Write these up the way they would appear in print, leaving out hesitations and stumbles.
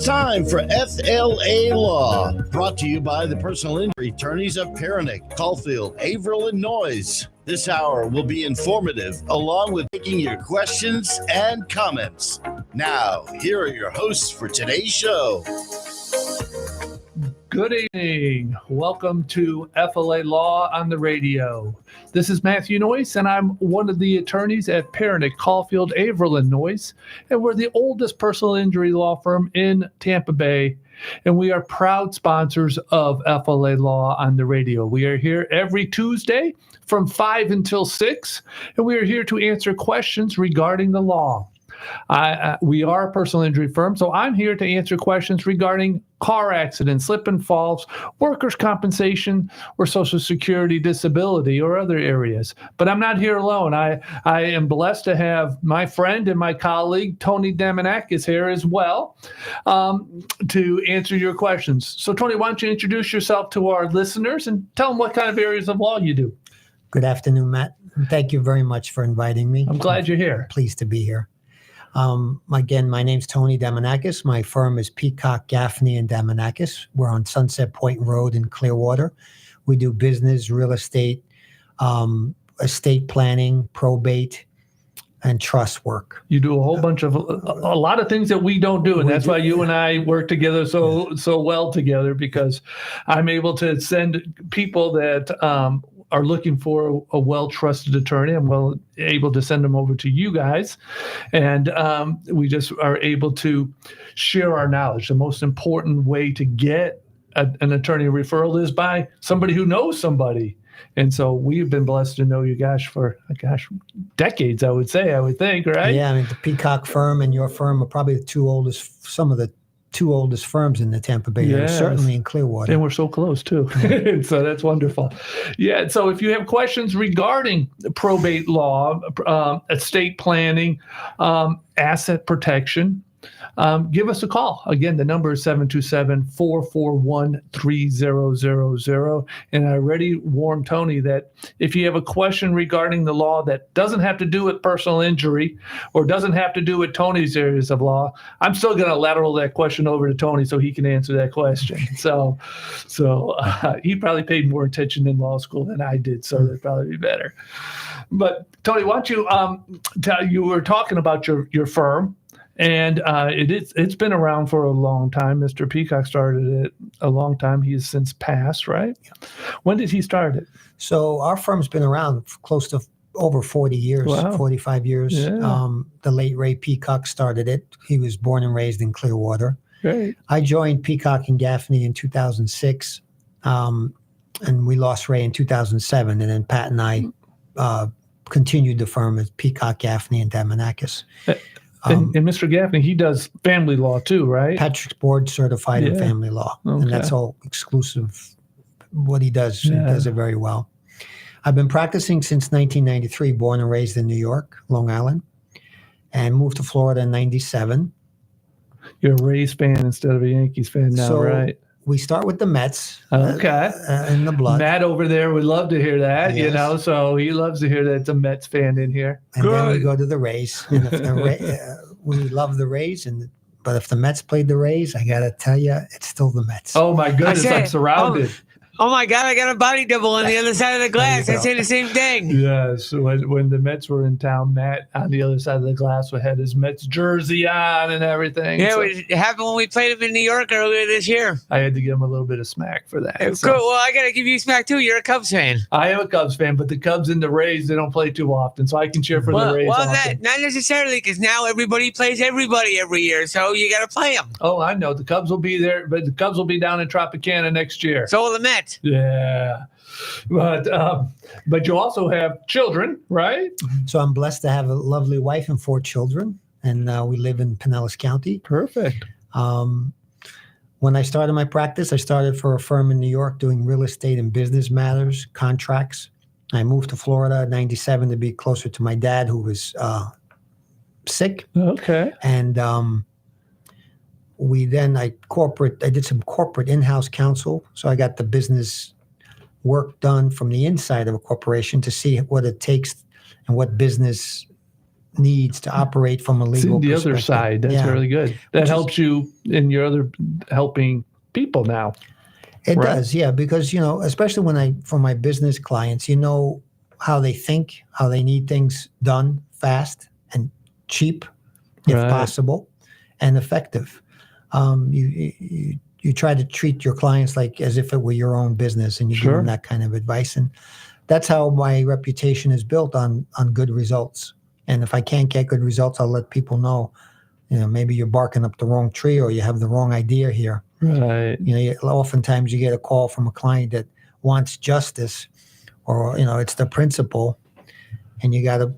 Time for FLA Law, brought to you by the personal injury attorneys of Perenich, Caulfield, Avril, and Noyes. This hour will be informative, along with taking your questions and comments. Now, here are your hosts for today's show. Good evening. Welcome to FLA Law on the radio. This is Matthew Noyes, and I'm one of the attorneys at Perenich, Caulfield, Avril, and Noyes, and we're the oldest personal injury law firm in Tampa Bay, and we are proud sponsors of FLA Law on the radio. We are here every Tuesday from 5 until 6, and we are here to answer questions regarding the law. We are a personal injury firm, so I'm here to answer questions regarding car accidents, slip and falls, workers' compensation, or Social Security disability, or other areas. But I'm not here alone. I am blessed to have my friend and my colleague, Tony Demonakis, here as well to answer your questions. So, Tony, why don't you introduce yourself to our listeners and tell them what kind of areas of law you do? Good afternoon, Matt. Thank you very much for inviting me. I'm glad you're here. Pleased to be here. Again, my name's Tony Demonakis. My firm is Peacock, Gaffney, and Demonakis. We're on Sunset Point Road in Clearwater. We do business, real estate, estate planning, probate, and trust work. You do a whole bunch of a lot of things that we don't do, and that's why you and I work together so well together, because I'm able to send people that are looking for a well-trusted attorney. I'm able to send them over to you guys, and we just are able to share our knowledge. The most important way to get an attorney referral is by somebody who knows somebody. And so we've been blessed to know you guys for, decades, I would think, right? Yeah, I mean, the Peacock firm and your firm are probably some of the two oldest firms in the Tampa Bay area, certainly in Clearwater. And we're so close, too. So that's wonderful. Yeah, so if you have questions regarding probate law, estate planning, asset protection, give us a call. Again, the number is 727-441-3000. And I already warned Tony that if you have a question regarding the law that doesn't have to do with personal injury or doesn't have to do with Tony's areas of law, I'm still going to lateral that question over to Tony so he can answer that question. So he probably paid more attention in law school than I did, so that'd probably be better. But Tony, why don't you you were talking about your firm. And it's been around for a long time. Mr. Peacock started it a long time. He's since passed, right? Yeah. When did he start it? So our firm's been around for close to over 40 years, wow. 45 years. Yeah. The late Ray Peacock started it. He was born and raised in Clearwater. Great. I joined Peacock and Gaffney in 2006, and we lost Ray in 2007. And then Pat and I continued the firm as Peacock, Gaffney, and Demonakis. And Mr. Gaffney, he does family law too, right? Patrick's board certified in family law. Okay. And that's all exclusive. What he does, he does it very well. I've been practicing since 1993, born and raised in New York, Long Island, and moved to Florida in 97. You're a Rays fan instead of a Yankees fan now, right? We start with the Mets. Okay. In the blood. Matt over there would love to hear that, yes. So he loves to hear that it's a Mets fan in here. And then we go to the Rays. And if we love the Rays, but if the Mets played the Rays, I got to tell you, it's still the Mets. Oh, my goodness. I'm surrounded. Oh, my God, I got a body double on the other side of the glass. I say the same thing. Yes. When the Mets were in town, Matt on the other side of the glass had his Mets jersey on and everything. Yeah, it happened when we played him in New York earlier this year. I had to give him a little bit of smack for that. Cool. Well, I got to give you smack, too. You're a Cubs fan. I am a Cubs fan, but the Cubs and the Rays, they don't play too often, so I can cheer for the Rays often. Not necessarily, because now everybody plays everybody every year, so you got to play them. Oh, I know. The Cubs will be there, but the Cubs will be down in Tropicana next year. So will the Mets. Yeah. But you also have children, right? So I'm blessed to have a lovely wife and 4 children, and we live in Pinellas County. Perfect. When I started my practice, I started for a firm in New York doing real estate and business matters, contracts. I moved to Florida in 97 to be closer to my dad, who was sick. Okay. And I did some corporate in-house counsel. So I got the business work done from the inside of a corporation to see what it takes and what business needs to operate from a It's legal in the perspective. other side. That's really good. That helps you in your other helping people now. It does, yeah, because, especially for my business clients, how they think, how they need things done fast and cheap, if possible, and effective. You try to treat your clients like as if it were your own business, and you give them that kind of advice. And that's how my reputation is built on good results. And if I can't get good results, I'll let people know, maybe you're barking up the wrong tree or you have the wrong idea here. Right. Oftentimes you get a call from a client that wants justice, or, it's the principal, and you got to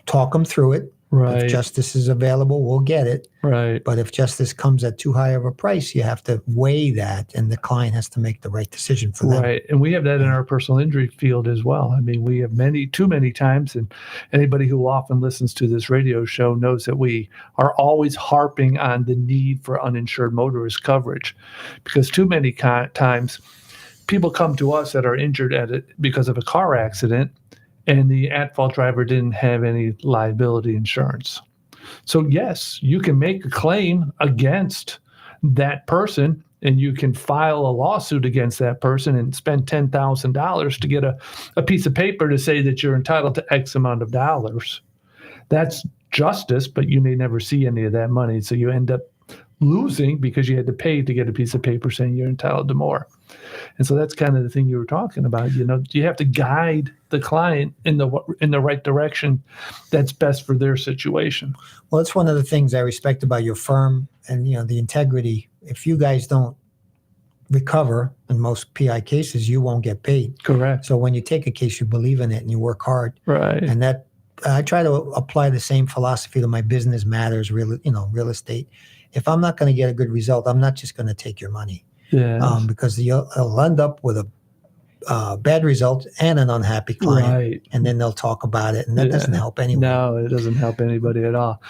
talk them through it. Right. If justice is available, we'll get it. Right. But if justice comes at too high of a price, you have to weigh that, and the client has to make the right decision for them. Right. And we have that in our personal injury field as well. I mean, we have too many times, and anybody who often listens to this radio show knows that we are always harping on the need for uninsured motorist coverage, because too many times people come to us that are injured because of a car accident, and the at-fault driver didn't have any liability insurance. So yes, you can make a claim against that person, and you can file a lawsuit against that person and spend $10,000 to get a piece of paper to say that you're entitled to X amount of dollars. That's justice, but you may never see any of that money. So you end up losing because you had to pay to get a piece of paper saying you're entitled to more. And so that's kind of the thing you were talking about. You have to guide the client in the right direction that's best for their situation. Well, it's one of the things I respect about your firm, and the integrity. If you guys don't recover in most PI cases, you won't get paid. Correct. So when you take a case, you believe in it and you work hard. Right. And that I try to apply the same philosophy to my business matters, real estate. If I'm not going to get a good result, I'm not just going to take your money. Yeah. Because you'll end up with a bad result and an unhappy client. Right. And then they'll talk about it, and that doesn't help anyone. No, it doesn't help anybody at all.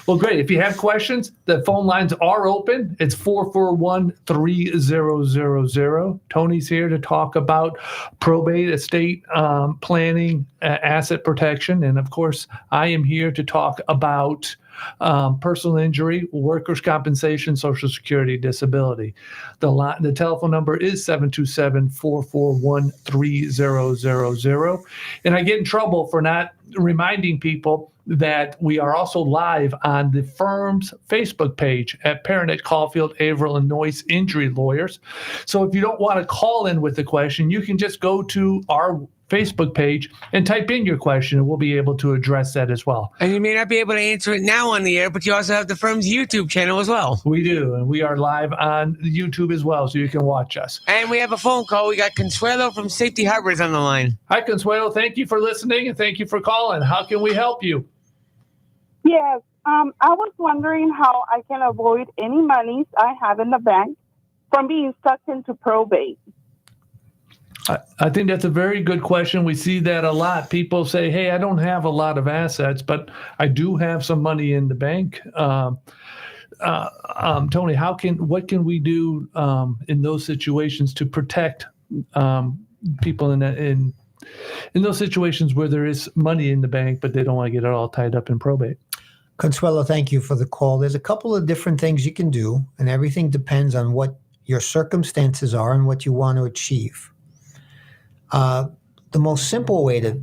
Well, great. If you have questions, the phone lines are open. It's 441-3000. Tony's here to talk about probate, estate planning, asset protection. And of course, I am here to talk about personal injury, workers' compensation, Social Security, disability. The telephone number is 727-441-3000. And I get in trouble for not reminding people that we are also live on the firm's Facebook page at Perenich, Caulfield, Avril, and Noyes Injury Lawyers. So if you don't want to call in with the question, you can just go to our Facebook page and type in your question, and we'll be able to address that as well. And you may not be able to answer it now on the air, but you also have the firm's YouTube channel as well. We do, and we are live on YouTube as well, so you can watch us. And we have a phone call. We got Consuelo from Safety Harbors on the line. Hi, Consuelo. Thank you for listening, and thank you for calling. How can we help you? Yes, I was wondering how I can avoid any monies I have in the bank from being stuck into probate. I think that's a very good question. We see that a lot. People say, hey, I don't have a lot of assets, but I do have some money in the bank. Tony, what can we do in those situations to protect people in those situations where there is money in the bank, but they don't want to get it all tied up in probate? Consuelo, thank you for the call. There's a couple of different things you can do, and everything depends on what your circumstances are and what you want to achieve. The most simple way to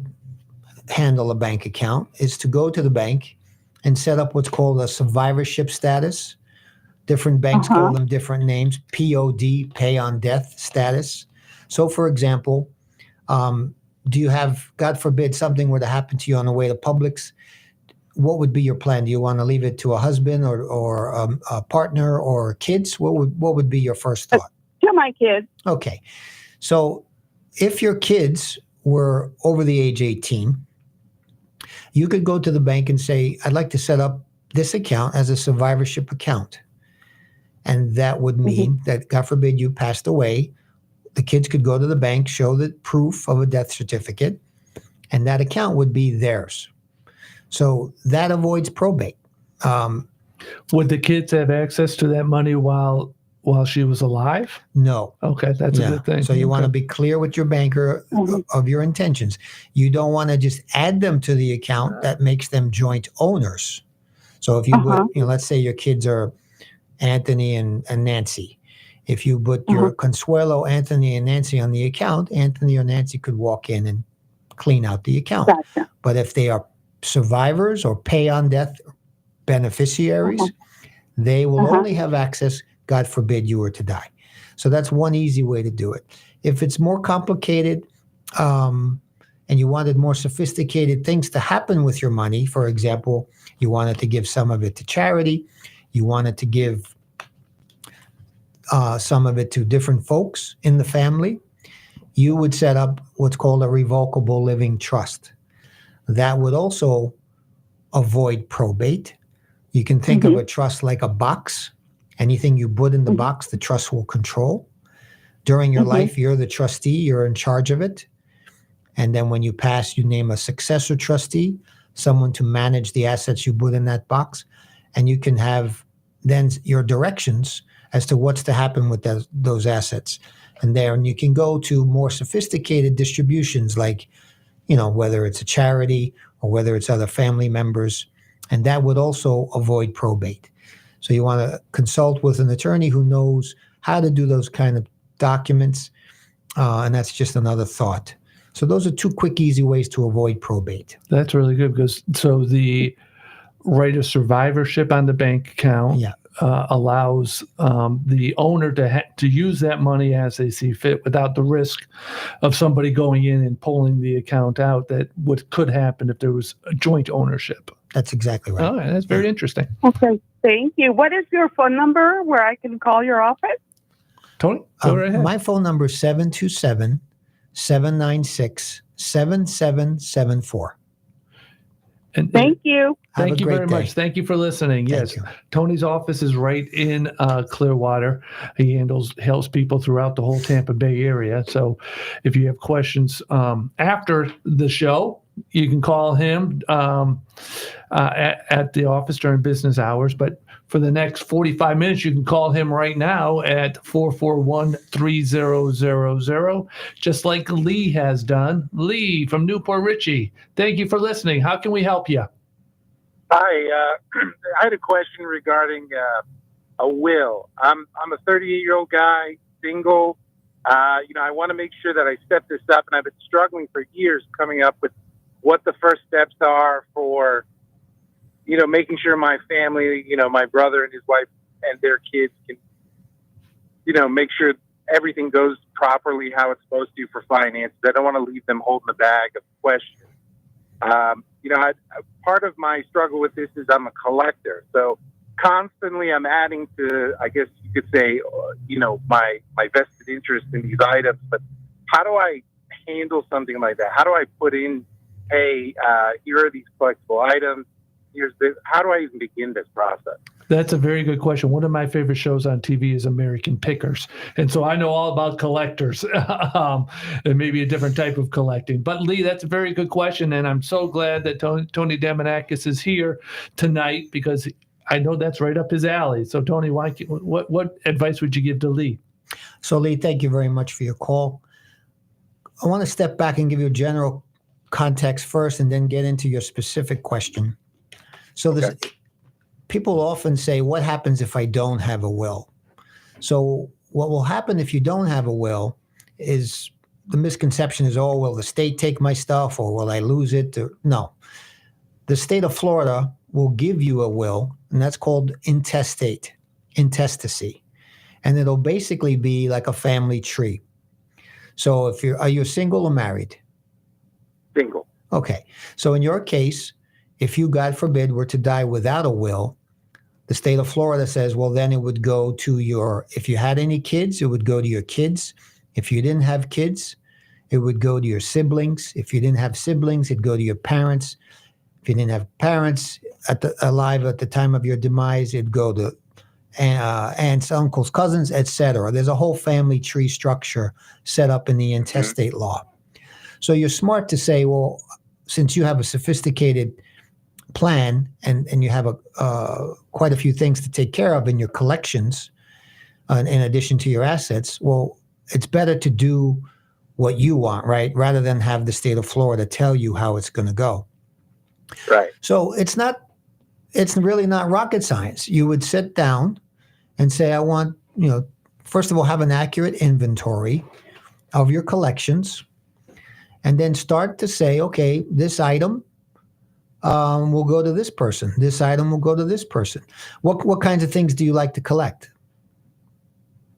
handle a bank account is to go to the bank and set up what's called a survivorship status. Different banks call them different names. POD, pay on death status. So, for example, do you have, God forbid, something were to happen to you on the way to Publix? What would be your plan? Do you want to leave it to a husband or a partner or kids? What would be your first thought? To my kids. Okay. So if your kids were over the age 18, you could go to the bank and say, I'd like to set up this account as a survivorship account. And that would mean that, God forbid, you passed away. The kids could go to the bank, show the proof of a death certificate, and that account would be theirs. So that avoids probate. Would the kids have access to that money while while she was alive? No. Okay, that's a good thing. So you want to Okay. be clear with your banker of your intentions. You don't want to just add them to the account. That makes them joint owners. So if you would, let's say your kids are Anthony and Nancy. If you put your Consuelo, Anthony, and Nancy on the account, Anthony or Nancy could walk in and clean out the account. Gotcha. But if they are survivors or pay on death beneficiaries, they will only have access, God forbid you were to die. So that's one easy way to do it. If it's more complicated and you wanted more sophisticated things to happen with your money, for example, you wanted to give some of it to charity, you wanted to give some of it to different folks in the family, you would set up what's called a revocable living trust. That would also avoid probate. You can think of a trust like a box. Anything you put in the box, the trust will control. During your life, you're the trustee, you're in charge of it. And then when you pass, you name a successor trustee, someone to manage the assets you put in that box. And you can have then your directions as to what's to happen with those assets. And then you can go to more sophisticated distributions like, whether it's a charity or whether it's other family members. And that would also avoid probate. So you want to consult with an attorney who knows how to do those kind of documents. And that's just another thought. So those are two quick, easy ways to avoid probate. That's really good because the right of survivorship on the bank account allows the owner to use that money as they see fit without the risk of somebody going in and pulling the account out that could happen if there was a joint ownership. That's exactly right. Oh, that's very interesting. Okay, thank you. What is your phone number where I can call your office? Tony, go right ahead. My phone number is 727-796-7774. And Thank you. Thank you very much. Thank you for listening. Yes, Tony's office is right in Clearwater. He helps people throughout the whole Tampa Bay area. So if you have questions after the show, you can call him at the office during business hours. But for the next 45 minutes, you can call him right now at 441-3000, just like Lee has done. Lee from Newport Richey, thank you for listening. How can we help you? Hi, I had a question regarding a will. I'm a 38-year-old guy, single. I want to make sure that I set this up, and I've been struggling for years coming up with what the first steps are for, making sure my family, my brother and his wife and their kids can, make sure everything goes properly how it's supposed to for finances. I don't want to leave them holding the bag of questions. Part of my struggle with this is I'm a collector. So constantly I'm adding to, I guess you could say, my vested interest in these items. But how do I handle something like that? How do I put in, hey, here are these collectible items. Here's this. How do I even begin this process? That's a very good question. One of my favorite shows on TV is American Pickers. And so I know all about collectors and maybe a different type of collecting. But Lee, that's a very good question. And I'm so glad that Tony Damanakis is here tonight because I know that's right up his alley. So Tony, what advice would you give to Lee? So Lee, thank you very much for your call. I want to step back and give you a general context first and then get into your specific question. So people often say, what happens if I don't have a will? So what will happen if you don't have a will is the misconception is, oh, will the state take my stuff or will I lose it? No. The state of Florida will give you a will, and that's called intestacy. And it'll basically be like a family tree. So are you single or married? Single. Okay. So in your case, if you, God forbid, were to die without a will, the state of Florida says, well, then it would go to if you had any kids, it would go to your kids. If you didn't have kids, it would go to your siblings. If you didn't have siblings, it'd go to your parents. If you didn't have parents alive at the time of your demise, it'd go to aunts, uncles, cousins, etc. There's a whole family tree structure set up in the intestate law. So you're smart to say, well, since you have a sophisticated plan and you have quite a few things to take care of in your collections, in addition to your assets. Well, it's better to do what you want, right? Rather than have the state of Florida tell you how it's going to go. Right. So it's really not rocket science. You would sit down and say, I want, first of all, have an accurate inventory of your collections, and then start to say, okay, this item will go to this person. This item will go to this person. What kinds of things do you like to collect?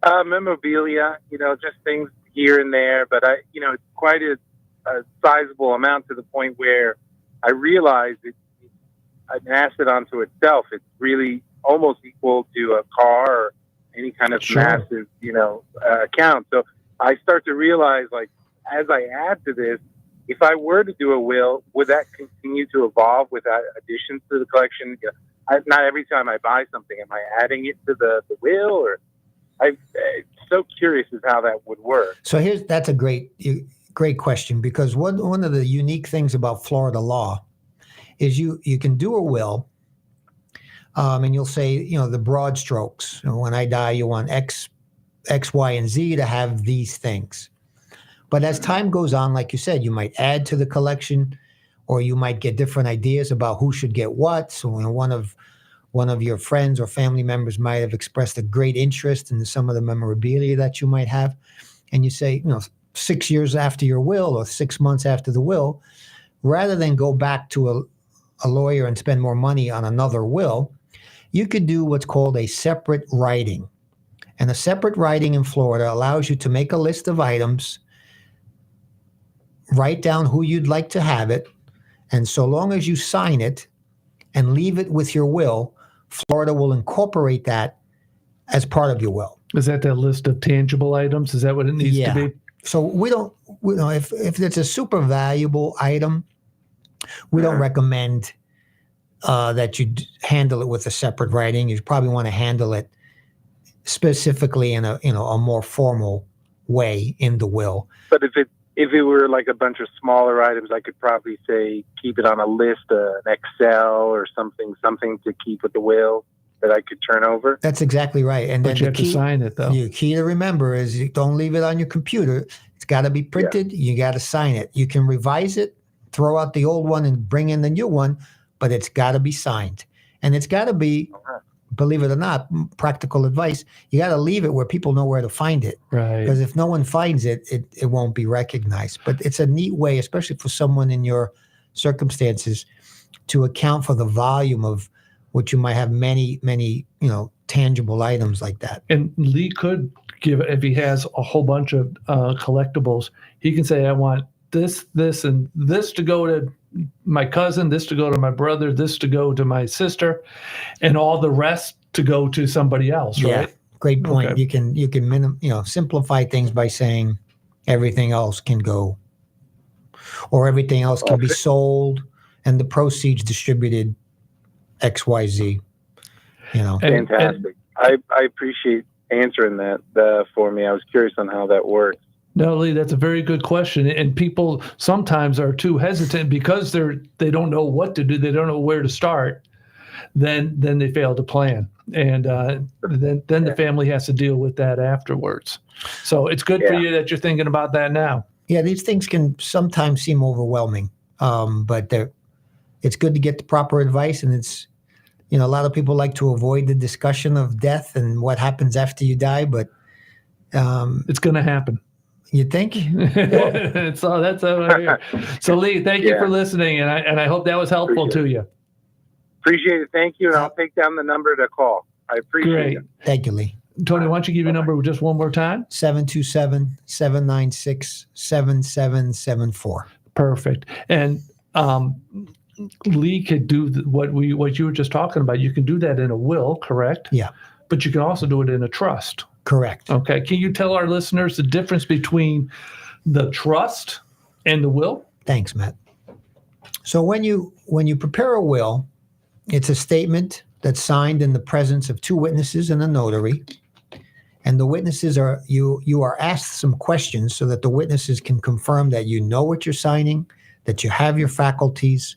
Memorabilia, just things here and there, but it's quite a sizable amount to the point where I realize it's an asset unto itself. It's really almost equal to a car or any kind of massive, account. So I start to realize, like, as I add to this, if I were to do a will, would that continue to evolve with additions to the collection? Not every time I buy something, am I adding it to the will, or I'm so curious as how that would work. So that's a great question, because one of the unique things about Florida law is you can do a will, and you'll say, the broad strokes. When I die, you want X, Y, and Z to have these things. But as time goes on, like you said, you might add to the collection, or you might get different ideas about who should get what. So one of your friends or family members might have expressed a great interest in some of the memorabilia that you might have. And you say, 6 years after your will or 6 months after the will, rather than go back to a lawyer and spend more money on another will, you could do what's called a separate writing. And a separate writing in Florida allows you to make a list of items, write down who you'd like to have it, and so long as you sign it and leave it with your will, Florida will incorporate that as part of your will. Is that list of tangible items? Is that what it needs to be? So if it's a super valuable item, we don't recommend that you handle it with a separate writing. You probably want to handle it specifically in a more formal way in the will. But if it were like a bunch of smaller items, I could probably say keep it on a list, an Excel or something to keep with the will that I could turn over. That's exactly right. And then you have to sign it, though. The key to remember is you don't leave it on your computer. It's got to be printed. You got to sign it. You can revise it, throw out the old one and bring in the new one, but it's got to be signed. And it's got to be, believe it or not, practical advice. You got to leave it where people know where to find it. Right. Because if no one finds it, it won't be recognized. But it's a neat way, especially for someone in your circumstances, to account for the volume of what you might have many, tangible items like that. And Lee could give, if he has a whole bunch of collectibles, he can say, I want this, and this to go to my cousin, this to go to my brother, this to go to my sister, and all the rest to go to somebody else, right? Yeah, great point. Okay. You can simplify things by saying everything else can go, or everything else can be sold and the proceeds distributed XYZ. Fantastic. I appreciate answering that for me. I was curious on how that works. No, Lee, that's a very good question. And people sometimes are too hesitant because they don't know what to do. They don't know where to start. Then they fail to plan. And then the family has to deal with that afterwards. So it's good for you that you're thinking about that now. Yeah, these things can sometimes seem overwhelming, but it's good to get the proper advice. And it's, a lot of people like to avoid the discussion of death and what happens after you die, but it's going to happen. You think? So that's over here. So Lee, thank you for listening, and I hope that was helpful to you. Appreciate it. Thank you, and I'll take down the number to call. I appreciate it. Thank you, Lee. Tony, why don't you give your number just one more time? 727-796-7774. Perfect. And Lee could do what you were just talking about. You can do that in a will, correct? Yeah. But you can also do it in a trust. Correct. Okay. Can you tell our listeners the difference between the trust and the will? Thanks, Matt. So when you prepare a will, it's a statement that's signed in the presence of two witnesses and a notary. And the witnesses you are asked some questions so that the witnesses can confirm that you know what you're signing, that you have your faculties,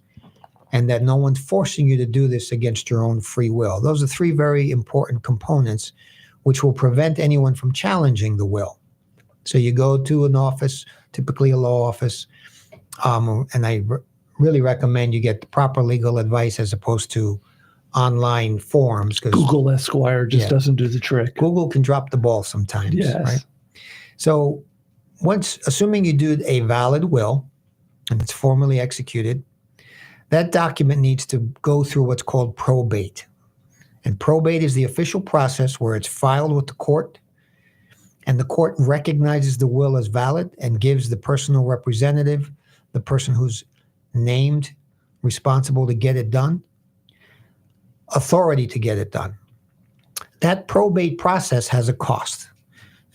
and that no one's forcing you to do this against your own free will. Those are three very important components which will prevent anyone from challenging the will. So you go to an office, typically a law office, and I really recommend you get the proper legal advice as opposed to online forums. Google Esquire just doesn't do the trick. Google can drop the ball sometimes, Yes. right? So assuming you do a valid will and it's formally executed, that document needs to go through what's called probate. And probate is the official process where it's filed with the court, and the court recognizes the will as valid and gives the personal representative, the person who's named responsible to get it done, authority to get it done. That probate process has a cost,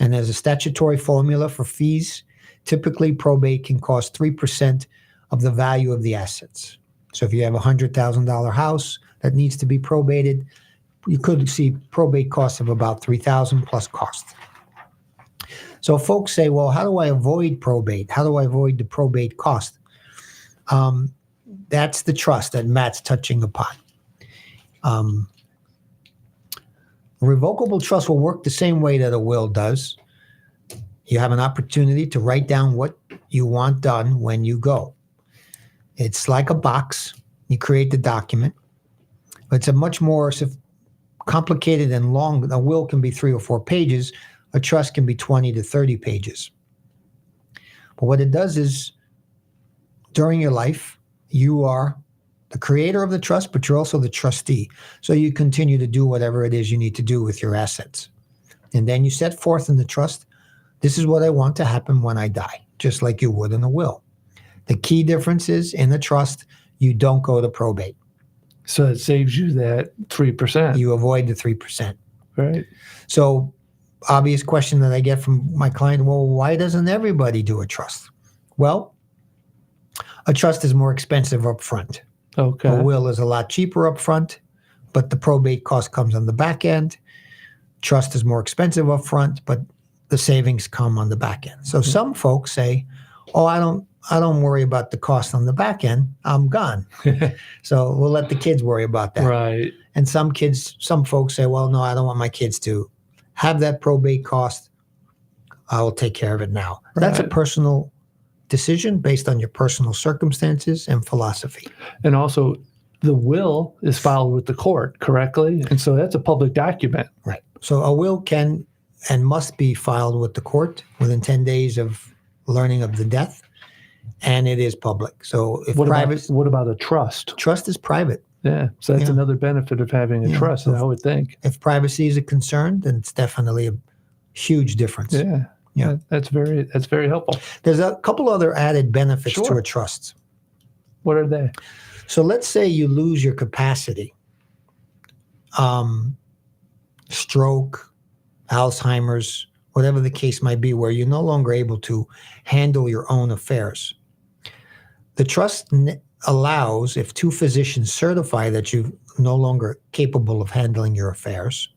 and there's a statutory formula for fees. Typically, probate can cost 3% of the value of the assets. So if you have a $100,000 house that needs to be probated, you could see probate costs of about $3,000 plus cost. So folks say, well, how do I avoid probate? How do I avoid the probate cost? That's the trust that Matt's touching upon. Revocable trust will work the same way that a will does. You have an opportunity to write down what you want done when you go. It's like a box. You create the document. But it's a much more complicated and long. A will can be 3 or 4 pages. A trust can be 20 to 30 pages. But what it does is, during your life, you are the creator of the trust, but you're also the trustee. So you continue to do whatever it is you need to do with your assets. And then you set forth in the trust, this is what I want to happen when I die, just like you would in a will. The key difference is, in the trust, you don't go to probate. So it saves you that 3%. You avoid the 3%. Right. So, obvious question that I get from my client, well, why doesn't everybody do a trust? Well, a trust is more expensive up front. Okay. A will is a lot cheaper up front, but the probate cost comes on the back end. Trust is more expensive up front, but the savings come on the back end. So some folks say, oh, I don't worry about the cost on the back end. I'm gone. So we'll let the kids worry about that. Right. And some folks say, well, no, I don't want my kids to have that probate cost. I will take care of it now. Right. That's a personal decision based on your personal circumstances and philosophy. And also, the will is filed with the court, correctly? And so that's a public document. Right. So a will can and must be filed with the court within 10 days of learning of the death, and it is public. So if what about a trust? Trust is private. Yeah. So that's another benefit of having a trust, I would think. If privacy is a concern, then it's definitely a huge difference. Yeah. Yeah. That's very helpful. There's a couple other added benefits to a trust. What are they? So let's say you lose your capacity. Stroke, Alzheimer's, whatever the case might be, where you're no longer able to handle your own affairs. The trust allows, if 2 physicians certify that you're no longer capable of handling your affairs,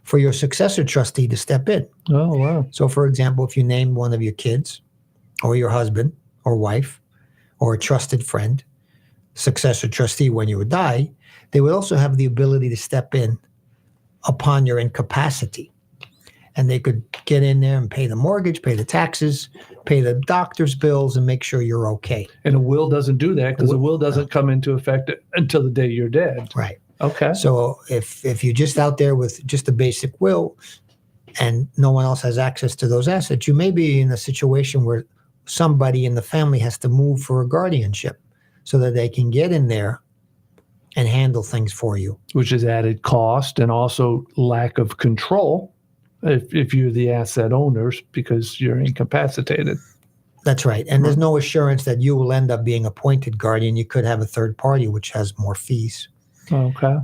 for your successor trustee to step in. Oh, wow. So, for example, if you name one of your kids or your husband or wife or a trusted friend, successor trustee when you would die, they would also have the ability to step in upon your incapacity. And they could get in there and pay the mortgage, pay the taxes, pay the doctor's bills, and make sure you're okay. And a will doesn't do that, because a will doesn't come into effect until the day you're dead. Right. Okay. So if you're just out there with just a basic will and no one else has access to those assets, you may be in a situation where somebody in the family has to move for a guardianship so that they can get in there and handle things for you. Which is added cost and also lack of control if you're the asset owners, because you're incapacitated. That's right. And there's no assurance that you will end up being appointed guardian. You could have a third party, which has more fees. Okay.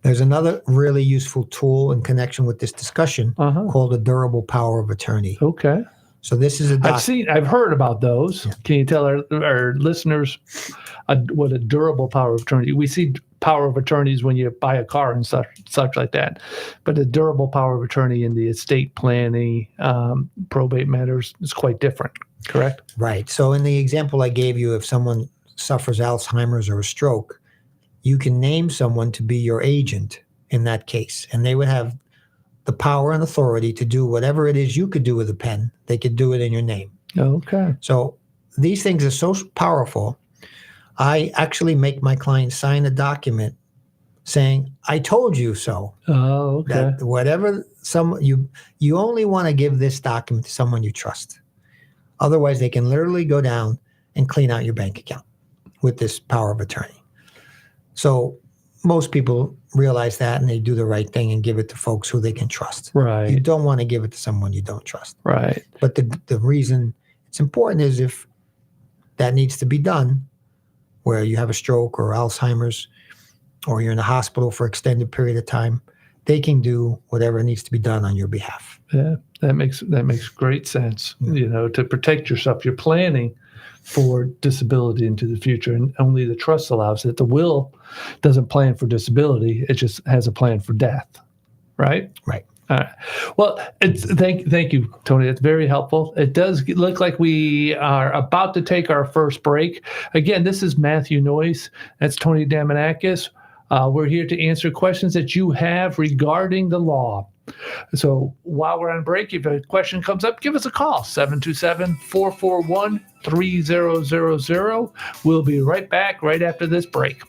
There's another really useful tool in connection with this discussion called a durable power of attorney. Okay. So this is I've heard about those. Yeah. Can you tell our listeners what a durable power of attorney? We see power of attorneys when you buy a car and such like that, but a durable power of attorney in the estate planning, probate matters is quite different. Correct? Right. So in the example I gave you, if someone suffers Alzheimer's or a stroke, you can name someone to be your agent in that case, and they would have the power and authority to do whatever it is you could do with a pen. They could do it in your name. Okay. So these things are so powerful. I actually make my clients sign a document saying, I told you so. Oh, okay. That whatever you only want to give this document to someone you trust. Otherwise, they can literally go down and clean out your bank account with this power of attorney. So most people realize that, and they do the right thing and give it to folks who they can trust. Right. You don't want to give it to someone you don't trust. Right. But the reason it's important is if that needs to be done, where you have a stroke or Alzheimer's, or you're in the hospital for an extended period of time, they can do whatever needs to be done on your behalf. Yeah, that makes great sense. Yeah. To protect yourself, you're planning for disability into the future, and only the trust allows it. The will doesn't plan for disability; it just has a plan for death. Right. Right. All right. Well, thank you, Tony. It's very helpful. It does look like we are about to take our first break. Again, this is Matthew Noyes. That's Tony Damanakis. We're here to answer questions that you have regarding the law. So while we're on break, if a question comes up, give us a call, 727-441-3000. We'll be right back right after this break.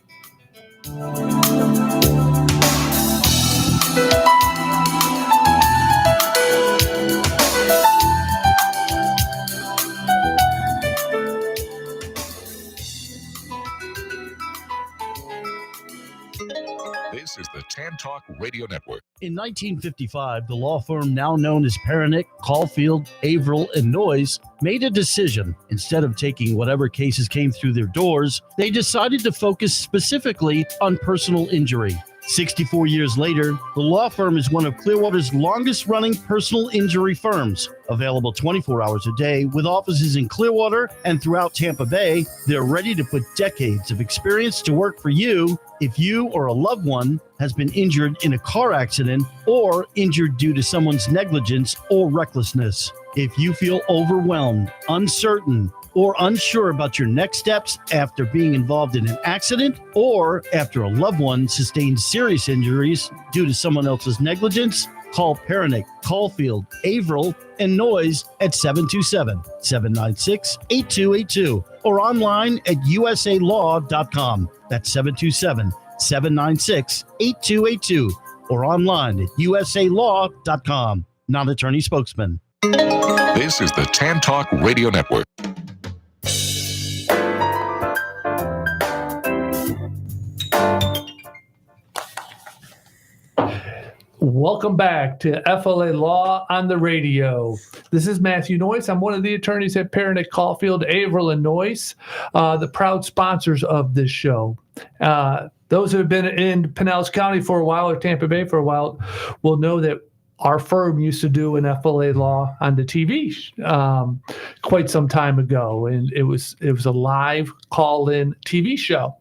This is the Tan Talk Radio Network. In 1955, the law firm now known as Perenich, Caulfield, Avril, and Noyes made a decision. Instead of taking whatever cases came through their doors, they decided to focus specifically on personal injury. 64 years later, the law firm is one of Clearwater's longest-running personal injury firms. Available 24 hours a day with offices in Clearwater and throughout Tampa Bay, they're ready to put decades of experience to work for you if you or a loved one has been injured in a car accident or injured due to someone's negligence or recklessness. If you feel overwhelmed, uncertain, or unsure about your next steps after being involved in an accident or after a loved one sustained serious injuries due to someone else's negligence, call Perenich, Caulfield, Avril, and Noyes at 727-796-8282 or online at usalaw.com. That's 727-796-8282 or online at usalaw.com. Non-attorney spokesman. This is the Tan Talk Radio Network. Welcome back to FLA Law on the Radio. This is Matthew Noyes. I'm one of the attorneys at Perenich, Caulfield, Avril, and Noyes, the proud sponsors of this show. Those who have been in Pinellas County for a while or Tampa Bay for a while will know that our firm used to do an FLA Law on the TV quite some time ago, and it was a live call-in TV show.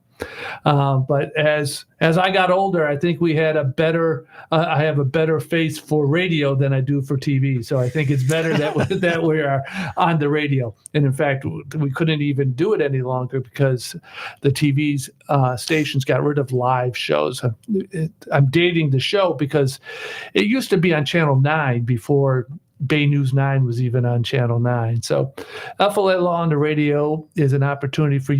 But as I got older, I think we had I have a better face for radio than I do for TV. So I think it's better that we are on the radio. And in fact, we couldn't even do it any longer because the TV's stations got rid of live shows. I'm dating the show because it used to be on Channel 9 before Bay News 9 was even on Channel 9. So FLA Law on the Radio is an opportunity for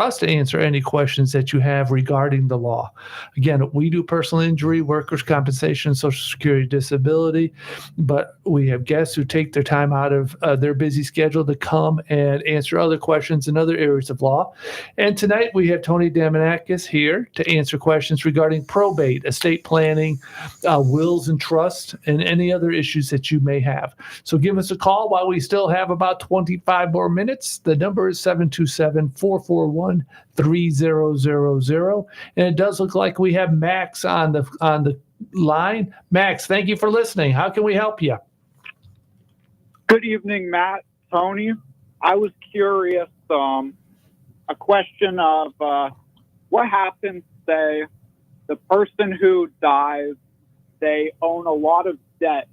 us to answer any questions that you have regarding the law. Again, we do personal injury, workers' compensation, Social Security, disability, but we have guests who take their time out of their busy schedule to come and answer other questions in other areas of law. And tonight we have Tony Damanakis here to answer questions regarding probate, estate planning, wills and trusts, and any other issues that you may have. So give us a call while we still have about 25 more minutes. The number is 727-441-3000. And it does look like we have Max on the line. Max, thank you for listening. How can we help you? Good evening, Matt, Tony. I was curious, a question of what happens, say, the person who dies, they own a lot of debt.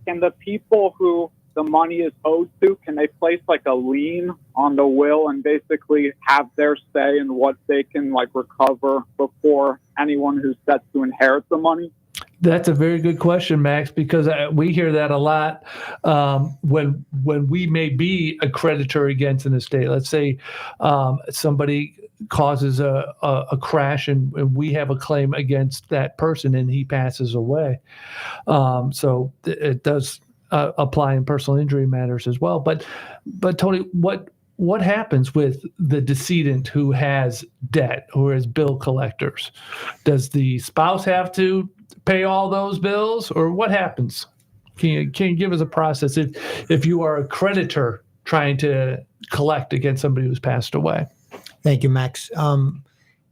Can the people who the money is owed to, can they place like a lien on the will and basically have their say in what they can like recover before anyone who's set to inherit the money? That's a very good question, Max, because we hear that a lot when we may be a creditor against an estate. Let's say somebody causes a crash and we have a claim against that person and he passes away. So it does apply in personal injury matters as well. But Tony, what happens with the decedent who has debt or is bill collectors? Does the spouse have to pay all those bills, or what happens? Can you give us a process if you are a creditor trying to collect against somebody who's passed away? Thank you, Max.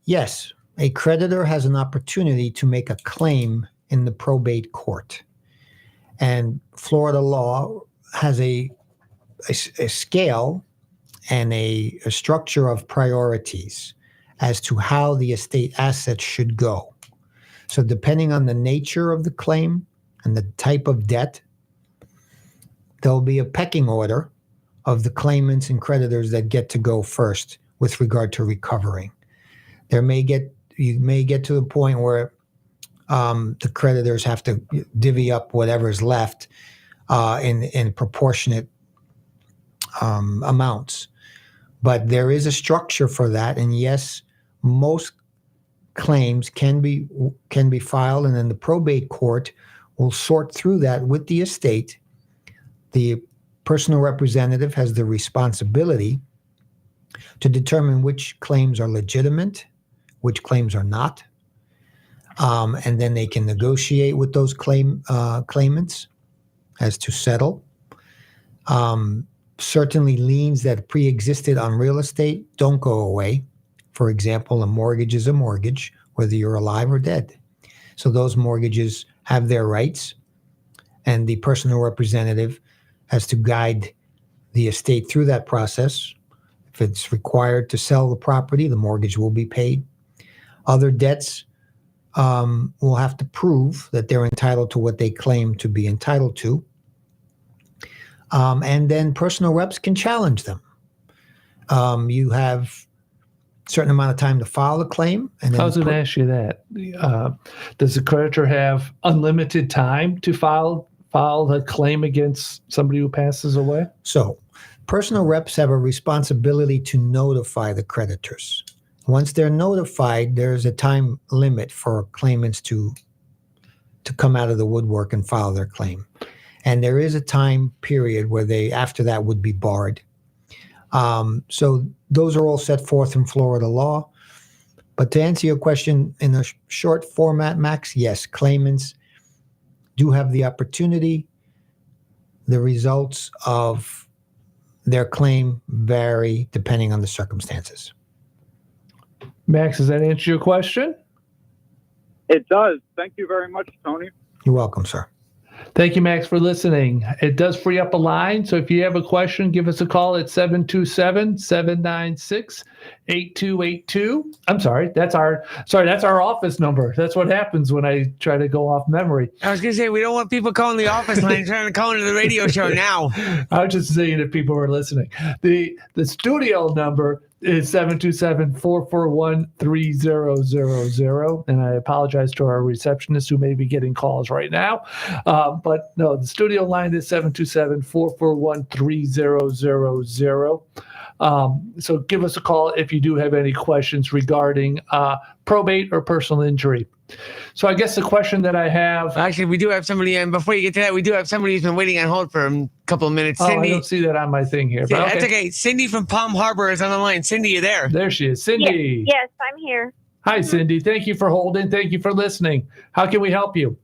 Yes, a creditor has an opportunity to make a claim in the probate court. And Florida law has a scale and a structure of priorities as to how the estate assets should go. So depending on the nature of the claim and the type of debt, there'll be a pecking order of the claimants and creditors that get to go first with regard to recovering. You may get to the point where the creditors have to divvy up whatever's left in proportionate amounts. But there is a structure for that, and yes, most claims can be filed, and then the probate court will sort through that with the estate. The personal representative has the responsibility to determine which claims are legitimate, which claims are not, and then they can negotiate with those claimants as to settle. Certainly, liens that pre-existed on real estate don't go away. For example, a mortgage is a mortgage, whether you're alive or dead. So those mortgages have their rights, and the personal representative has to guide the estate through that process. If it's required to sell the property, the mortgage will be paid. Other debts will have to prove that they're entitled to what they claim to be entitled to. And then personal reps can challenge them. You have a certain amount of time to file a claim. And then I was going to ask you that. Does the creditor have unlimited time to file a claim against somebody who passes away? So personal reps have a responsibility to notify the creditors. Once they're notified, there's a time limit for claimants to come out of the woodwork and file their claim. And there is a time period where after that would be barred. So those are all set forth in Florida law. But to answer your question in a short format, Max, yes, claimants do have the opportunity. The results of their claim vary depending on the circumstances. Max, does that answer your question? It does. Thank you very much, Tony. You're welcome, sir. Thank you, Max, for listening. It does free up a line, so if you have a question, give us a call at 727-796-8282. I'm sorry, that's our office number. That's what happens when I try to go off memory. I was going to say, we don't want people calling the office line trying to call into the radio show now. I was just saying if people were listening. The studio number is 727-441-3000. And I apologize to our receptionist who may be getting calls right now. But no, the studio line is 727-441-3000. So give us a call if you do have any questions regarding probate or personal injury. So I guess the question that I have... Actually, we do have somebody, and before you get to that, we do have somebody who's been waiting on hold for a couple of minutes. Cindy, I don't see that on my thing here. Yeah, but that's okay. Cindy from Palm Harbor is on the line. Cindy, you there? There she is. Cindy. Yes, I'm here. Hi, Cindy. Thank you for holding. Thank you for listening. How can we help you?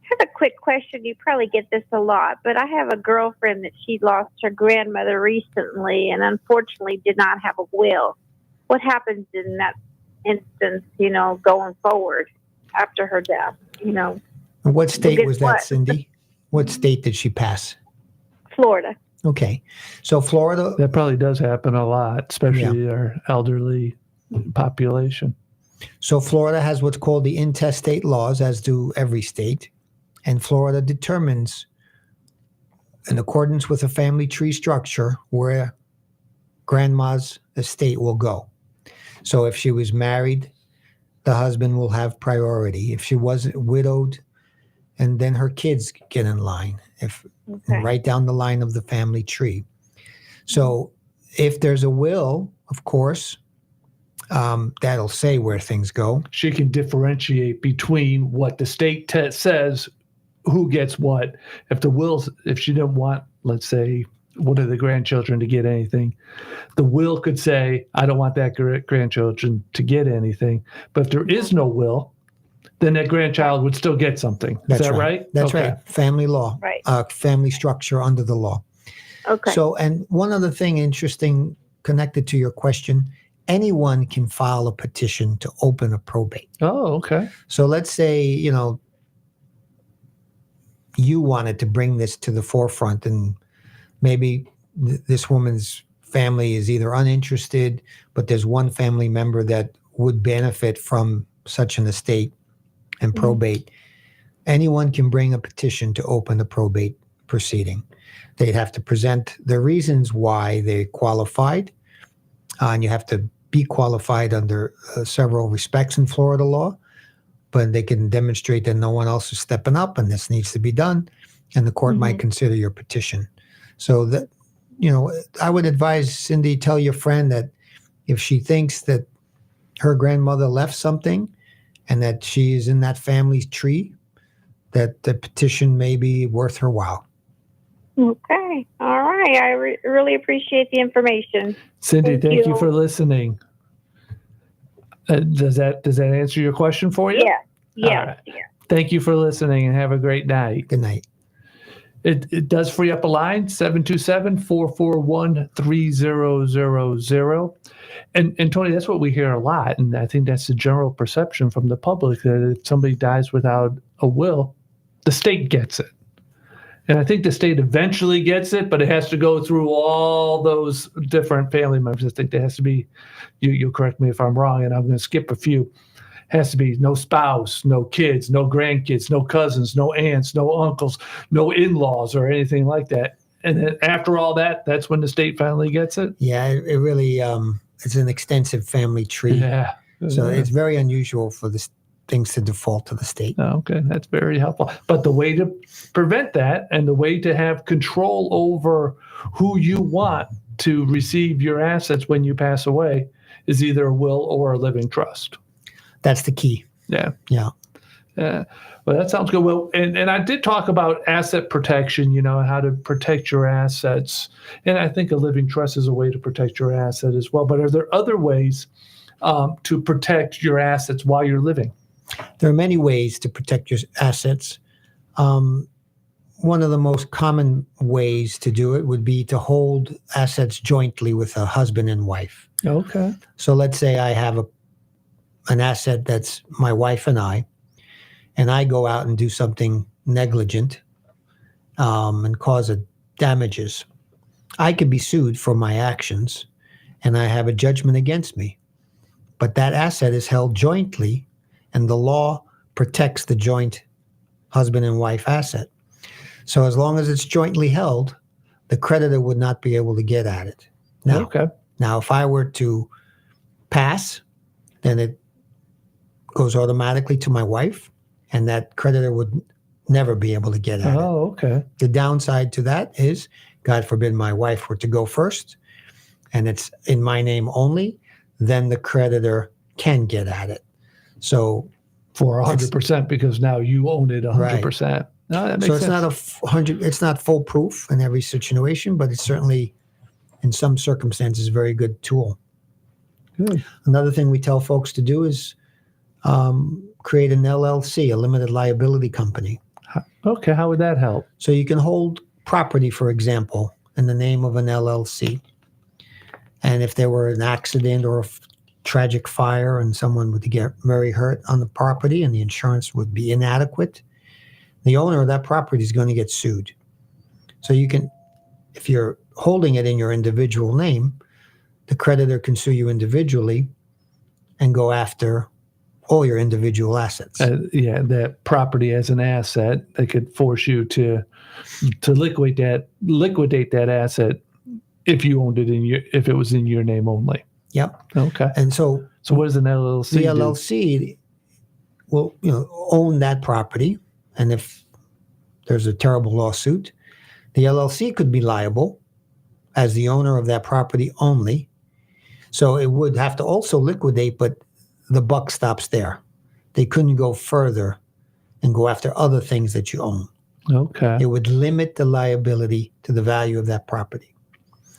I have a quick question. You probably get this a lot, but I have a girlfriend that she lost her grandmother recently and unfortunately did not have a will. What happens in that instance, going forward after her death, What state was that, Cindy? What state did she pass? Florida. Okay. So Florida... That probably does happen a lot, especially our elderly population. So Florida has what's called the intestate laws, as do every state. And Florida determines in accordance with a family tree structure, where grandma's estate will go. So if she was married, the husband will have priority. If she wasn't widowed, and then her kids get in line, and right down the line of the family tree. So if there's a will, of course, that'll say where things go. She can differentiate between what the state says, who gets what. If she didn't want, let's say, one of the grandchildren to get anything, the will could say, I don't want that grandchildren to get anything. But if there is no will, then that grandchild would still get something. Is that right? That's right. Family law. Right. Family structure under the law. Okay. So, and one other thing interesting connected to your question, anyone can file a petition to open a probate. Oh, okay. So let's say, you wanted to bring this to the forefront, and maybe this woman's family is either uninterested, but there's one family member that would benefit from such an estate and probate. Anyone can bring a petition to open a probate proceeding. They'd have to present the reasons why they qualified, and you have to be qualified under several respects in Florida law, but they can demonstrate that no one else is stepping up and this needs to be done, and the court might consider your petition. So that, I would advise Cindy, tell your friend that if she thinks that her grandmother left something and that she is in that family's tree, that the petition may be worth her while. Okay. All right. I really appreciate the information. Cindy, thank you for listening. Does that answer your question for you? Yeah. Yeah. Right. Yeah. Thank you for listening, and have a great night. Good night. It does free up a line, 727-441-3000. And Tony, that's what we hear a lot. And I think that's the general perception from the public, that if somebody dies without a will, the state gets it. And I think the state eventually gets it, but it has to go through all those different family members. I think there has to be, you'll correct me if I'm wrong, and I'm going to skip a few. Has to be no spouse, no kids, no grandkids, no cousins, no aunts, no uncles, no in-laws or anything like that. And then after all that, that's when the state finally gets it. Yeah, it really, it's an extensive family tree. Yeah. So it's very unusual for things to default to the state. Okay, that's very helpful. But the way to prevent that, and the way to have control over who you want to receive your assets when you pass away, is either a will or a living trust. That's the key. Yeah. Yeah. Well, that sounds good. Well, and I did talk about asset protection, how to protect your assets. And I think a living trust is a way to protect your asset as well. But are there other ways to protect your assets while you're living? There are many ways to protect your assets. One of the most common ways to do it would be to hold assets jointly with a husband and wife. Okay. So let's say I have an asset that's my wife and I go out and do something negligent and cause damages. I could be sued for my actions, and I have a judgment against me. But that asset is held jointly, and the law protects the joint husband and wife asset. So as long as it's jointly held, the creditor would not be able to get at it. Now, if I were to pass, then it goes automatically to my wife, and that creditor would never be able to get at it. Oh, okay. The downside to that is, God forbid my wife were to go first, and it's in my name only, then the creditor can get at it. So for 100%, because now you own it 100%. Right. No, that makes sense. It's not foolproof in every situation, but it's certainly, in some circumstances, a very good tool. Good. Another thing we tell folks to do is create an LLC, a limited liability company. Okay, how would that help? So you can hold property, for example, in the name of an LLC. And if there were an accident or a tragic fire and someone would get very hurt on the property and the insurance would be inadequate, the owner of that property is going to get sued. So you can, if you're holding it in your individual name, the creditor can sue you individually and go after all your individual assets. That property as an asset, they could force you to liquidate that asset if you owned it if it was in your name only. Yep. Okay. And so what does an LLC do? The LLC will, own that property, and if there's a terrible lawsuit, the LLC could be liable as the owner of that property only. So it would have to also liquidate, but the buck stops there. They couldn't go further and go after other things that you own. Okay. It would limit the liability to the value of that property.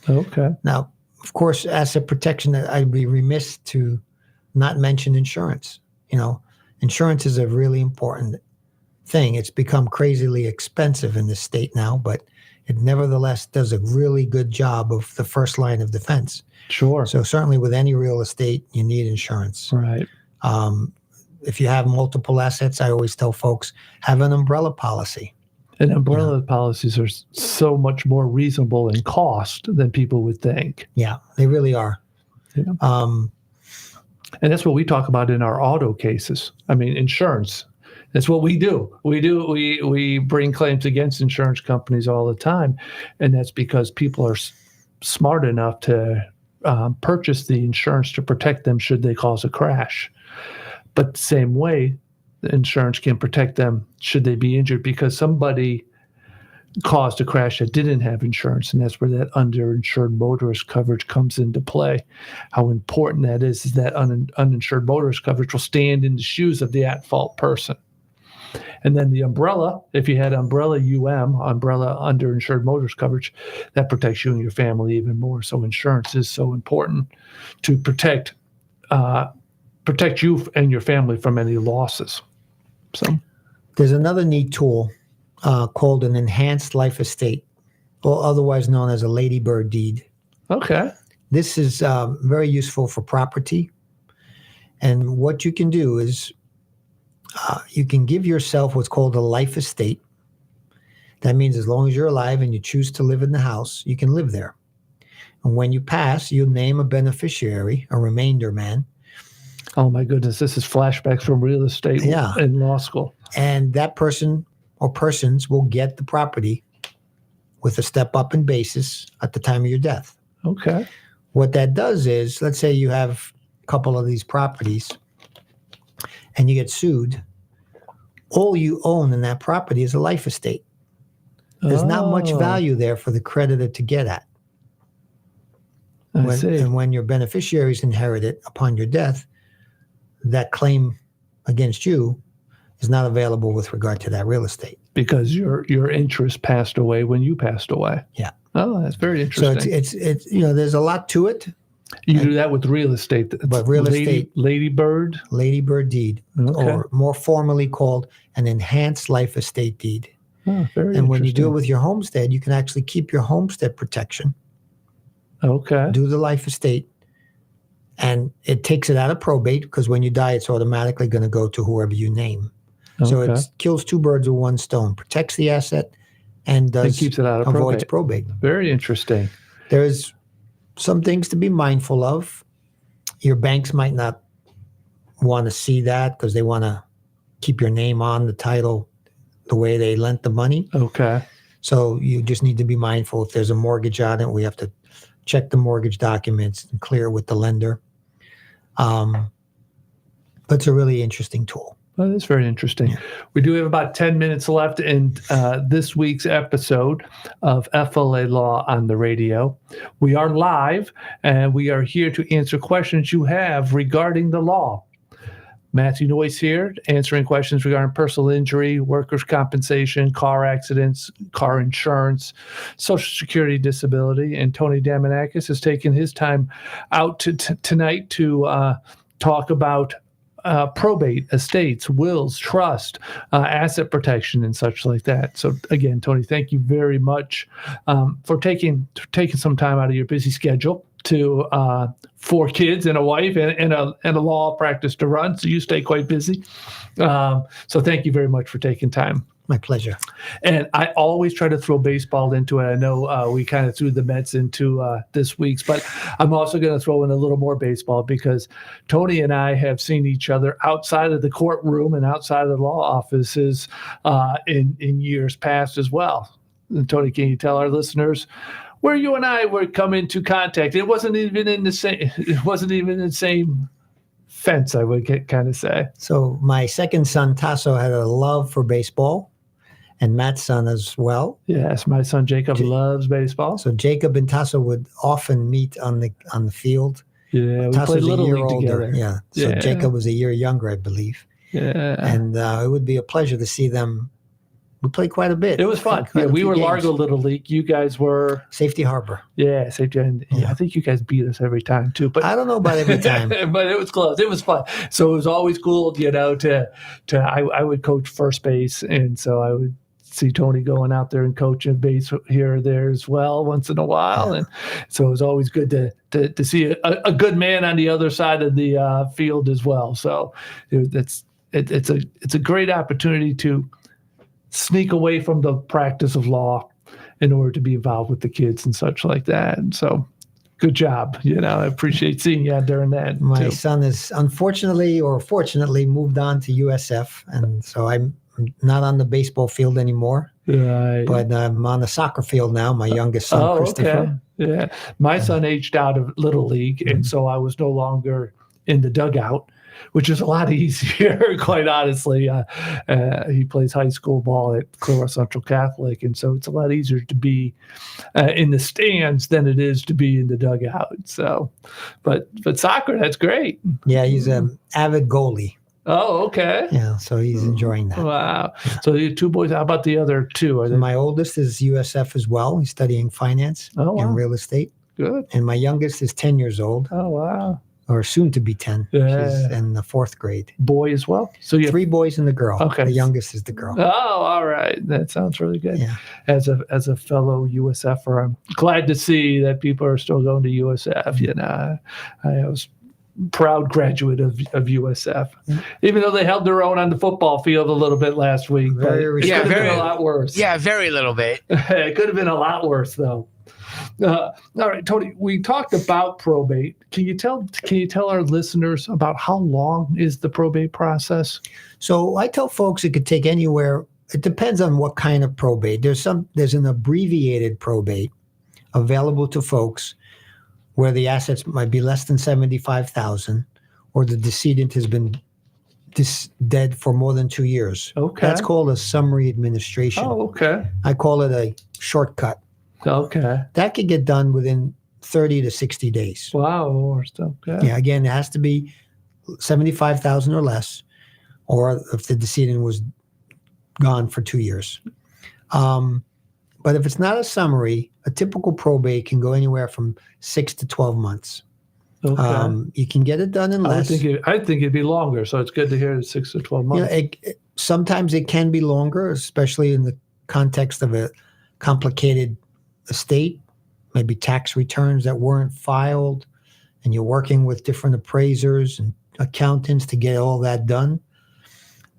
Okay. Now, of course, asset protection, I'd be remiss to not mention insurance. Insurance is a really important thing. It's become crazily expensive in this state now, but it nevertheless does a really good job of the first line of defense. Sure. So certainly with any real estate, you need insurance. Right. If you have multiple assets, I always tell folks, have an umbrella policy. And umbrella policies are so much more reasonable in cost than people would think. Yeah, they really are. Yeah. And that's what we talk about in our auto cases. I mean, insurance. That's what we do. We bring claims against insurance companies all the time, and that's because people are smart enough to purchase the insurance to protect them should they cause a crash. But the same way, the insurance can protect them should they be injured because somebody caused a crash that didn't have insurance, and that's where that underinsured motorist coverage comes into play. How important that is that uninsured motorist coverage will stand in the shoes of the at-fault person. And then the umbrella, if you had umbrella underinsured motorist coverage, that protects you and your family even more. So insurance is so important to protect you and your family from any losses. So there's another neat tool called an enhanced life estate, or otherwise known as a ladybird deed. Okay. This is very useful for property. And what you can do is you can give yourself what's called a life estate. That means as long as you're alive and you choose to live in the house, you can live there. And when you pass, you name a beneficiary, a remainder man. Oh my goodness, this is flashbacks from real estate in law school. And that person or persons will get the property with a step up in basis at the time of your death. Okay. What that does is, let's say you have a couple of these properties and you get sued. All you own in that property is a life estate. There's not much value there for the creditor to get at. I see. And when your beneficiaries inherit it upon your death, that claim against you is not available with regard to that real estate. Because your interest passed away when you passed away. Yeah. Oh, that's very interesting. So it's there's a lot to it. You do that with real estate. But real estate. Ladybird deed, or more formally called an enhanced life estate deed. Oh, very and when you do it with your homestead, you can actually keep your homestead protection. Okay. Do the life estate. And it takes it out of probate because when you die, it's automatically going to go to whoever you name. Okay. So it kills two birds with one stone, protects the asset and keeps it out of avoids probate. Very interesting. There's some things to be mindful of. Your banks might not want to see that because they want to keep your name on the title the way they lent the money. Okay. So you just need to be mindful. If there's a mortgage on it, we have to check the mortgage documents and clear with the lender. But it's a really interesting tool. Well, that's very interesting. Yeah. We do have about 10 minutes left in this week's episode of FLA Law on the Radio. We are live, and we are here to answer questions you have regarding the law. Matthew Noyes here, answering questions regarding personal injury, workers' compensation, car accidents, car insurance, Social Security disability, and Tony Damanakis has taken his time out tonight to talk about probate, estates, wills, trust, asset protection, and such like that. So again, Tony, thank you very much for taking some time out of your busy schedule to 4 kids and a wife and a law practice to run. So you stay quite busy. So thank you very much for taking time. My pleasure. And I always try to throw baseball into it. I know we kind of threw the Mets into this week's, but I'm also going to throw in a little more baseball because Tony and I have seen each other outside of the courtroom and outside of the law offices in years past as well. And Tony, can you tell our listeners where you and I would come into contact? It wasn't even in the same fence, I would kind of say. So my second son, Tasso, had a love for baseball, and Matt's son as well. Yes, my son Jacob loves baseball. So Jacob and Tasso would often meet on the field. Yeah, we Tasso's played Little a year League older. together. Yeah. So Jacob was a year younger, I believe. Yeah. And it would be a pleasure to see them. We played quite a bit. It was fun. Yeah, we were Largo Little League. You guys were Safety Harbor. Yeah, Safety. And I think you guys beat us every time too. But I don't know about every time. But it was close. It was fun. So it was always cool, I would coach first base, and so I would see Tony going out there and coaching base here or there as well once in a while. And so it was always good to see a good man on the other side of the field as well. So it's a great opportunity to sneak away from the practice of law in order to be involved with the kids and such like that. And so good job. I appreciate seeing you out during that. My son is unfortunately or fortunately moved on to USF. And so I'm not on the baseball field anymore, right. But I'm on the soccer field now. My youngest son, Christopher. Okay. Yeah. My son aged out of Little League. And so I was no longer in the dugout, which is a lot easier, quite honestly. He plays high school ball at Clearwater Central Catholic, and so it's a lot easier to be in the stands than it is to be in the dugout. So, but soccer, that's great. Yeah, he's an avid goalie. Oh, okay. Yeah, so he's enjoying that. Wow. So you two boys, how about the other two? My oldest is USF as well. He's studying finance and real estate. Good. And my youngest is 10 years old. Oh, wow. Or soon to be 10. Yeah. She's in the 4th grade. Boy as well? So you have 3 boys and a girl. Okay. The youngest is the girl. Oh, all right. That sounds really good. Yeah. As a fellow USFer, I'm glad to see that people are still going to USF. I was proud graduate of USF, even though they held their own on the football field a little bit last week. It could have been a lot worse. Yeah, very little bit. It could have been a lot worse, though. All right, Tony, we talked about probate. Can you tell our listeners about how long is the probate process? So I tell folks it could take anywhere. It depends on what kind of probate. There's an abbreviated probate available to folks where the assets might be less than $75,000, or the decedent has been dead for more than 2 years. Okay, that's called a summary administration. Oh, okay. I call it a shortcut. Okay, that could get done within 30 to 60 days. Wow. Okay. Yeah. Again, it has to be 75,000 or less, or if the decedent was gone for 2 years. But if it's not a summary, a typical probate can go anywhere from 6 to 12 months. Okay. You can get it done in less. I think it'd be longer, so it's good to hear 6 to 12 months. Sometimes it can be longer, especially in the context of a complicated estate, maybe tax returns that weren't filed, and you're working with different appraisers and accountants to get all that done.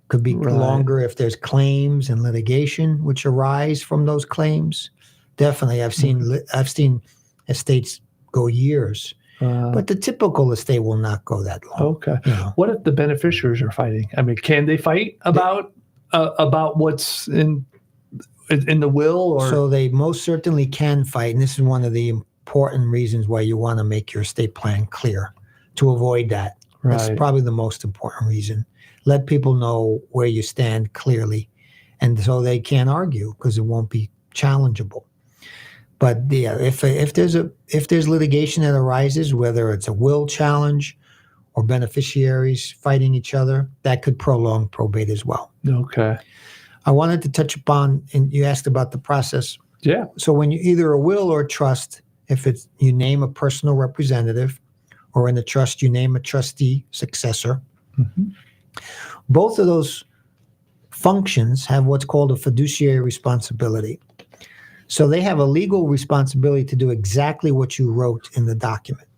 Could be longer if there's claims and litigation which arise from those claims. Definitely, I've seen estates go years, but the typical estate will not go that long. Okay. What if the beneficiaries are fighting? I mean, can they fight about what's in the will? Or so they most certainly can fight, and this is one of the important reasons why you want to make your estate plan clear to avoid that. Right. That's probably the most important reason. Let people know where you stand clearly, and so they can't argue because it won't be challengeable. But if there's litigation that arises, whether it's a will challenge or beneficiaries fighting each other, that could prolong probate as well. Okay. I wanted to touch upon, and you asked about the process. Yeah. So when you either a will or a trust, if it's you name a personal representative, or in the trust you name a trustee successor. Mm-hmm. Both of those functions have what's called a fiduciary responsibility. So they have a legal responsibility to do exactly what you wrote in the document.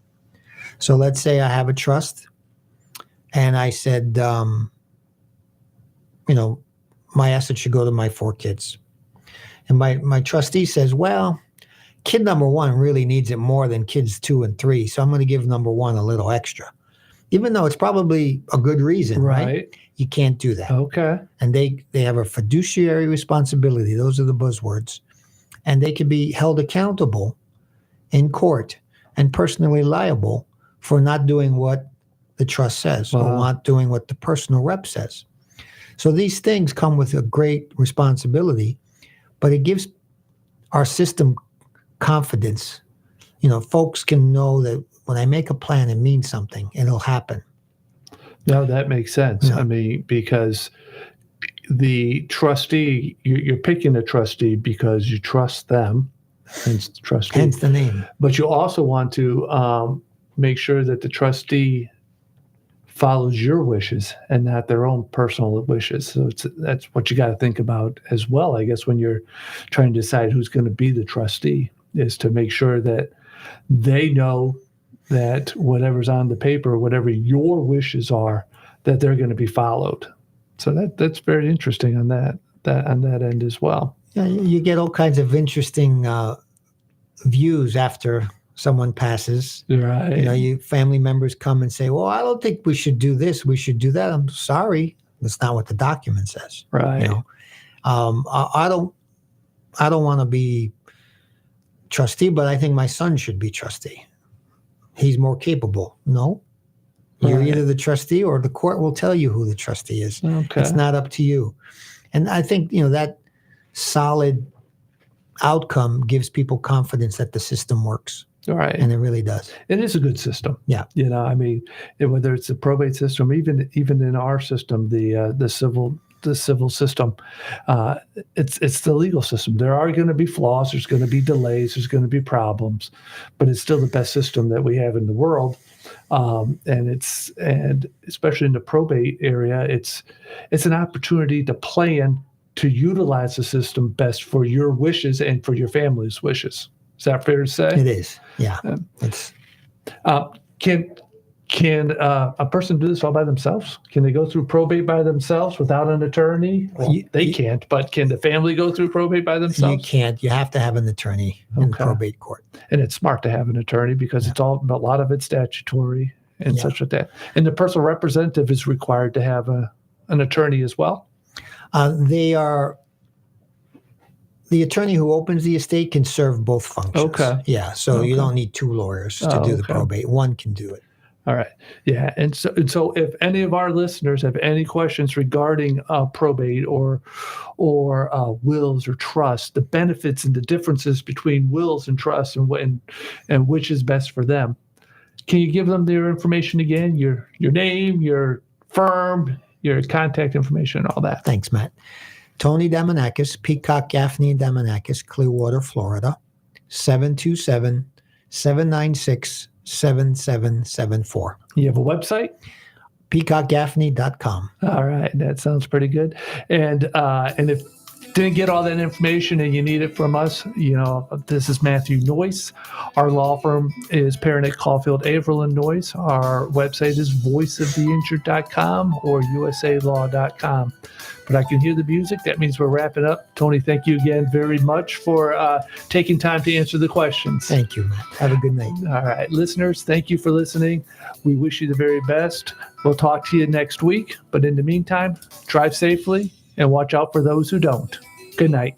So let's say I have a trust, and I said, my assets should go to my 4 kids. And my trustee says, well, kid number 1 really needs it more than kids 2 and 3. So I'm going to give number 1 a little extra. Even though it's probably a good reason, right? You can't do that. Okay. And they have a fiduciary responsibility. Those are the buzzwords. And they can be held accountable in court and personally liable for not doing what the trust says or not doing what the personal rep says. So these things come with a great responsibility, but it gives our system confidence. You know, folks can know that when I make a plan, it means something and it'll happen. No, that makes sense. Yeah. I mean, because the trustee, you're picking a trustee because you trust them, hence the trustee. Hence the name. But you also want to make sure that the trustee follows your wishes and not their own personal wishes. So that's what you got to think about as well, I guess, when you're trying to decide who's going to be the trustee, is to make sure that they know that whatever's on the paper, whatever your wishes are, that they're going to be followed. So that's very interesting on that end as well. Yeah, you get all kinds of interesting views after someone passes. Right. You know, family members come and say, well, I don't think we should do this. We should do that. I'm sorry. That's not what the document says. Right. You know, I don't want to be trustee, but I think my son should be trustee. He's more capable. No, you're either the trustee or the court will tell you who the trustee is. Okay. It's not up to you. And I think, you know, that solid outcome gives people confidence that the system works. All right. And it really does. It is a good system. Yeah. You know, I mean, whether it's the probate system, even in our system, the civil system, it's the legal system. There are going to be flaws. There's going to be delays. There's going to be problems, but it's still the best system that we have in the world. And especially in the probate area, it's an opportunity to plan to utilize the system best for your wishes and for your family's wishes. Is that fair to say? It is. Yeah. It's Can a person do this all by themselves? Can they go through probate by themselves without an attorney? Well, they can't, but can the family go through probate by themselves? You can't. You have to have an attorney in the probate court. And it's smart to have an attorney because a lot of it's statutory and such like that. And the personal representative is required to have an attorney as well? They are. The attorney who opens the estate can serve both functions. Okay. Yeah. So you don't need 2 lawyers to do the probate. One can do it. All right. Yeah. And so if any of our listeners have any questions regarding probate or wills or trusts, the benefits and the differences between wills and trusts and which is best for them, can you give them their information again? Your name, your firm, your contact information, and all that. Thanks, Matt. Tony Damanakis, Peacock, Gaffney, and Damanakis, Clearwater, Florida, 727-796-7774. You have a website? PeacockGaffney.com. All right. That sounds pretty good. And if didn't get all that information and you need it from us, you know, this is Matthew Noyes. Our law firm is Perenich, Caulfield, Avril, and Noyes. Our website is voiceoftheinjured.com or usalaw.com. But I can hear the music. That means we're wrapping up. Tony, thank you again very much for taking time to answer the questions. Thank you, Matt. Have a good night. All right. Listeners, thank you for listening. We wish you the very best. We'll talk to you next week. But in the meantime, drive safely and watch out for those who don't. Good night.